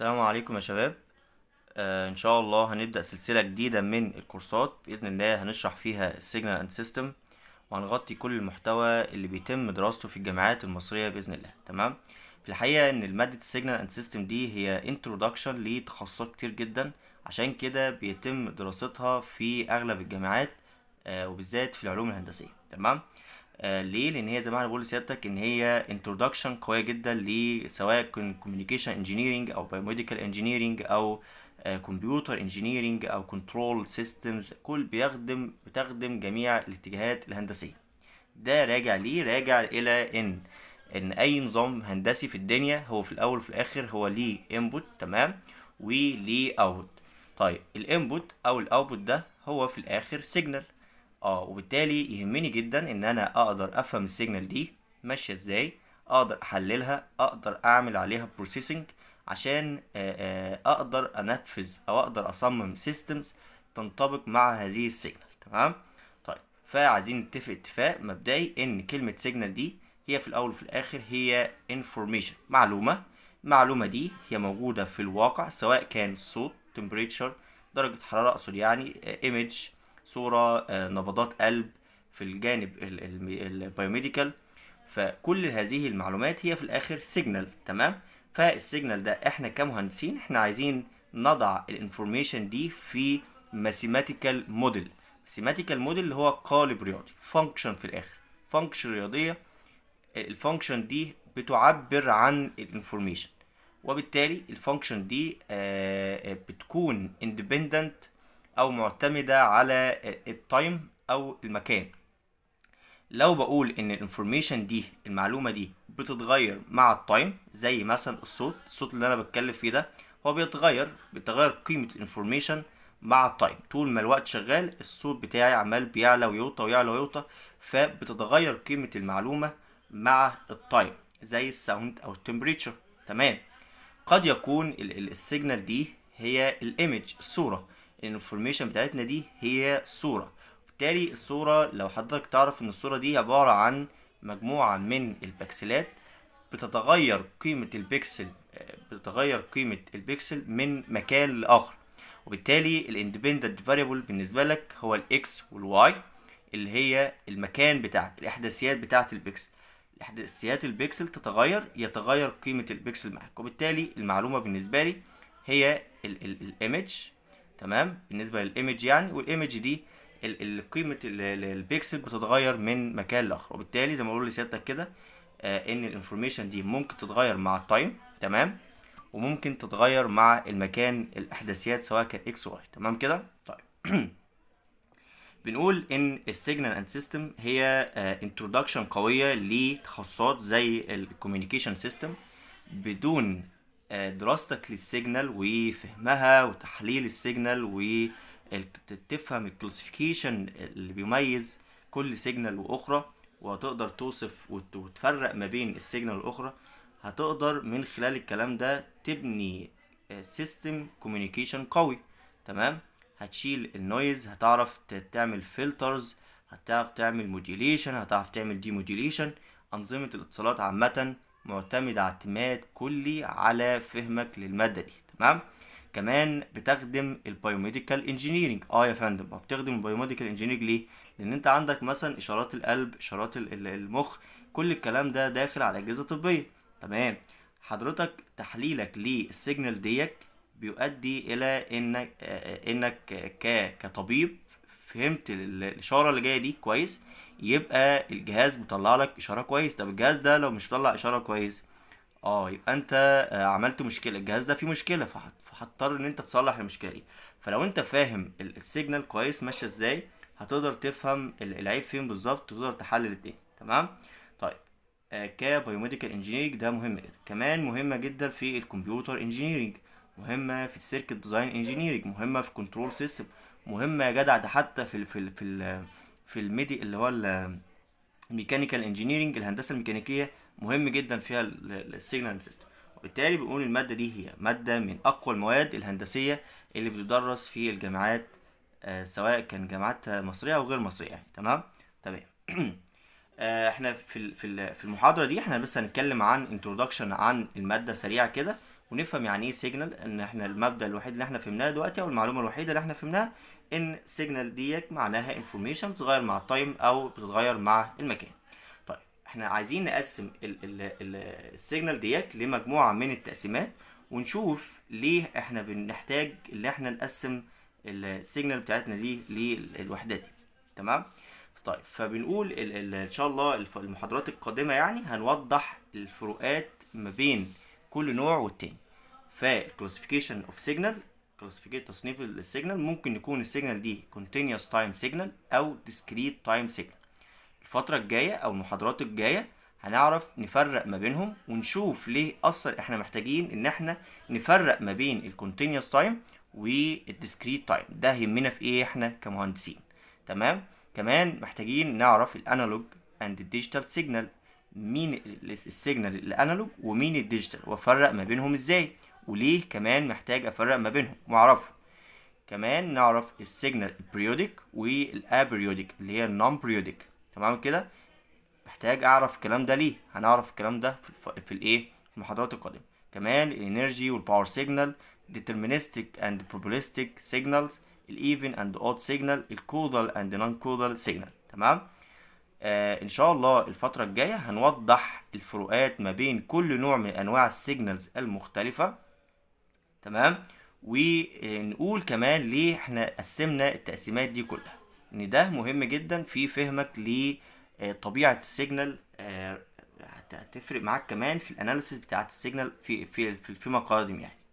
السلام عليكم يا شباب. ان شاء الله هنبدأ سلسلة جديدة من الكورسات بإذن الله هنشرح فيها السيجنال اند سيستم، وهنغطي كل المحتوى اللي بيتم دراسته في الجامعات المصرية بإذن الله. تمام. في الحقيقة ان مادة السيجنال اند سيستم دي هي انترودكشن لتخصصات كتير جدا، عشان كده بيتم دراستها في اغلب الجامعات، وبالذات في العلوم الهندسية. تمام. ليه؟ لان هي زي ما انا بقول لسيادتك ان هي انترودكشن قويه جدا سواء كان كوميونيكيشن انجينيرنج او بايوميديكال انجينيرنج او كمبيوتر انجينيرنج او كنترول سيستمز، كل بتخدم جميع الاتجاهات الهندسيه. ده راجع ليه؟ راجع الى ان اي نظام هندسي في الدنيا هو في الاول وفي الاخر هو ليه انبوت، تمام، وليه اوتبوت. طيب الانبوت او الاوتبوت ده هو في الاخر سيجنال. وبالتالي يهمني جدا ان انا اقدر افهم السيجنال دي ماشيه ازاي، اقدر احللها، اقدر اعمل عليها بروسيسنج عشان اقدر انفذ او اقدر اصمم سيستمز تنطبق مع هذه السيجنال. تمام. طيب فعايزين نتفق اتفاق مبدئي ان كلمه سيجنال دي هي في الاول وفي الاخر هي انفورميشن، معلومه. المعلومه دي هي موجوده في الواقع، سواء كان صوت، تمبريتشر، درجه حراره، اقصد يعني ايمج، صورة، نبضات قلب في الجانب البيوميديكال. فكل هذه المعلومات هي في الاخر سيجنال. تمام. فالسيجنال ده احنا كمهندسين احنا عايزين نضع الانفورميشن دي في ماثيماتيكال موديل. ماثيماتيكال موديل اللي هو قالب رياضي، فانكشن في الاخر، فانكشن رياضية. الفانكشن دي بتعبر عن الانفورميشن، وبالتالي الفانكشن دي بتكون independent او معتمدة على التايم او المكان. لو بقول ان الانفورميشن دي، المعلومة دي بتتغير مع التايم، زي مثلا الصوت اللي انا بتكلم فيه ده هو بيتغير قيمة الانفورميشن مع التايم. طول ما الوقت شغال الصوت بتاعي عمال بيعلى ويوطى ويعلى ويوطى، فبتتغير قيمة المعلومة مع التايم، زي الساوند او التمبريتشر. تمام. قد يكون السيجنال دي هي الايمج، الصورة. الانفورميشن بتاعتنا دي هي صورة. بالتالي الصورة، لو حضرتك تعرف ان الصورة دي عبارة عن مجموعة من البكسلات، بتتغير قيمة البكسل من مكان لآخر. وبالتالي الاندبندنت فاريبل بالنسبة لك هو الاكس والواي، اللي هي المكان بتاعك، الاحداثيات بتاعت البكسل. احداثيات البكسل يتغير قيمة البكسل معاك، وبالتالي المعلومة بالنسبة لي هي الايمج. تمام. بالنسبة للايمج يعني، والايمج دي قيمة البكسل بتتغير من مكان لاخر، وبالتالي زي ما بقول لسيادتك كده ان الانفورميشن دي ممكن تتغير مع التايم، تمام، وممكن تتغير مع المكان، الاحداثيات سواء كان اكس واي. تمام كده. طيب بنقول ان السيجنال اند سيستم هي انترودكشن قويه لتخصصات زي الكوميونيكيشن سيستم. بدون دراستك للسيجنال وفهمها وتحليل السيجنال وتفهم الكلاسيفيكيشن اللي بيميز كل سيجنال واخرى، وهتقدر توصف وتفرق ما بين السيجنال والاخرى، هتقدر من خلال الكلام ده تبني سيستم كوميونيكيشن قوي. تمام. هتشيل النويز، هتعرف تعمل فلترز، هتعرف تعمل موديوليشن، هتعرف تعمل دي موديوليشن. أنظمة الاتصالات عامة معتمدة اعتماد كلي على فهمك للمادة دي. تمام. كمان بتخدم البايوميديكال انجينيرنج. يا فندم، بتخدم البايوميديكال انجينيرنج ليه؟ لان انت عندك مثلا اشارات القلب، اشارات المخ، كل الكلام ده داخل على اجهزة طبية. تمام. حضرتك تحليلك للسيجنال ديك بيؤدي الى انك كطبيب فهمت الاشاره اللي جايه دي كويس، يبقى الجهاز بيطلع لك اشاره كويس. طب الجهاز ده لو مش بيطلع اشاره كويس، يبقى انت عملت مشكله، الجهاز ده فيه مشكله، فهتضطر ان انت تصلح المشكله دي. فلو انت فاهم السيجنال كويس ماشيه ازاي، هتقدر تفهم العيب فين بالظبط، وتقدر تحلل الدنيا. تمام. طيب كبايوميديكال انجينيرنج ده مهم جدا. كمان مهمه جدا في الكمبيوتر انجينيرنج، مهمه في السيركت ديزاين انجينيرنج، مهمه في كنترول سيستم، مهمه يا جدع ده حتى في الميدي اللي هو الميكانيكال انجينيرنج، الهندسه الميكانيكيه، مهم جدا فيها السيجنال سيستم. وبالتالي بنقول الماده دي هي ماده من اقوى المواد الهندسيه اللي بتدرس في الجامعات، سواء كان جامعات مصريه او غير مصريه يعني. تمام. تمام. احنا في المحاضره دي احنا بس هنتكلم عن انترودكشن عن الماده سريعه كده، ونفهم يعني ايه سيجنال. ان احنا المبدأ الوحيد اللي احنا فهمناه دلوقتي او المعلومة الوحيدة اللي احنا فهمناها ان سيجنال ديت معناها انفورميشن بتتغير مع التايم او بتتغير مع المكان. طيب احنا عايزين نقسم السيجنال ديت لمجموعة من التقسيمات، ونشوف ليه احنا بنحتاج ان احنا نقسم السيجنال بتاعتنا دي للوحدات دي. تمام. طيب فبنقول ان شاء الله المحاضرات القادمة يعني هنوضح الفروقات ما بين كل نوع والتاني. فالكلاسيفيكيشن اوف سيجنال، تصنيف السيجنال، ممكن يكون السيجنال دي continuous time signal او discrete time signal. الفترة الجاية او المحاضرات الجاية هنعرف نفرق ما بينهم، ونشوف ليه اصلا احنا محتاجين ان احنا نفرق ما بين الكونتينيوس تايم والديسكريت تايم. ده يهمنا في ايه احنا كمهندسين. تمام. كمان محتاجين نعرف الانالوج اند الديجيتال سيجنال، مين السيجنال الانالوج ومين الديجيتال، وافرق ما بينهم ازاي، وليه كمان محتاج افرق ما بينهم واعرفه. كمان نعرف السيجنال البريودك والابريودك اللي هي النون بريودك. تمام كده. محتاج اعرف الكلام ده ليه، هنعرف الكلام ده في الايه، في المحاضرات القادمه. كمان الانرجي والباور سيجنال، deterministic and probabilistic signals، الايفن اند اود سيجنال، الكودال اند نون كودال سيجنال. تمام. ان شاء الله الفتره الجايه هنوضح الفروقات ما بين كل نوع من انواع السيجنالز المختلفه. تمام. ونقول كمان ليه احنا قسمنا التقسيمات دي كلها، ان ده مهم جدا في فهمك لطبيعه السيجنال. هتفرق معاك كمان في الاناليسيس بتاعت السيجنال فيما قادم يعني.